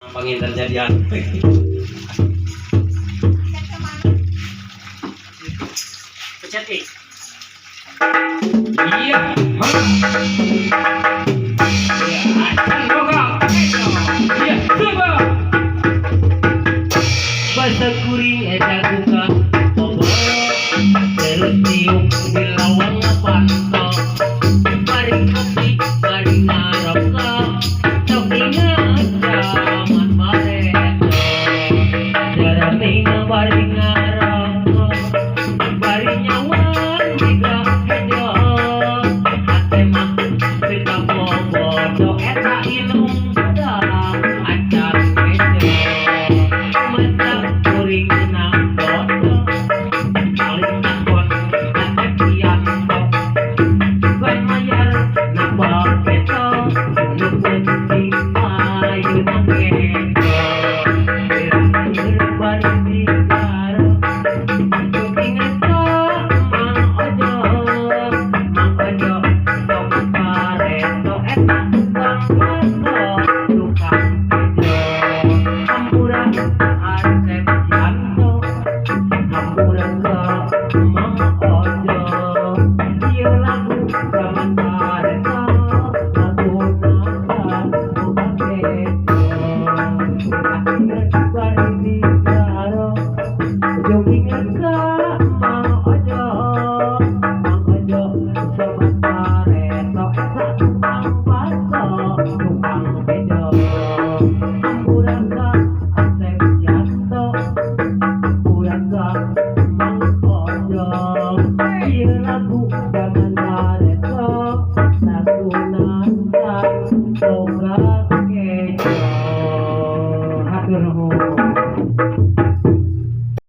Pangin terjadian. Pencet I. Iya. Iya, coba. Bahasa kuring eta buka obo. Terus tiup di lawang panto. Mari kopi, mari ngarokok. Sok ingat zaman bareto. Jaramina mari ngarokok. Bari nyawan tiga hejo. Hate mah kita bobodo eta ilung dah acan hejo. Masa kuring nang bodo. Paling takon hate pianto. Bukan mayar nambah peto. Luput di ayu nang keto. Birang bari di garo. Hatur nuhun.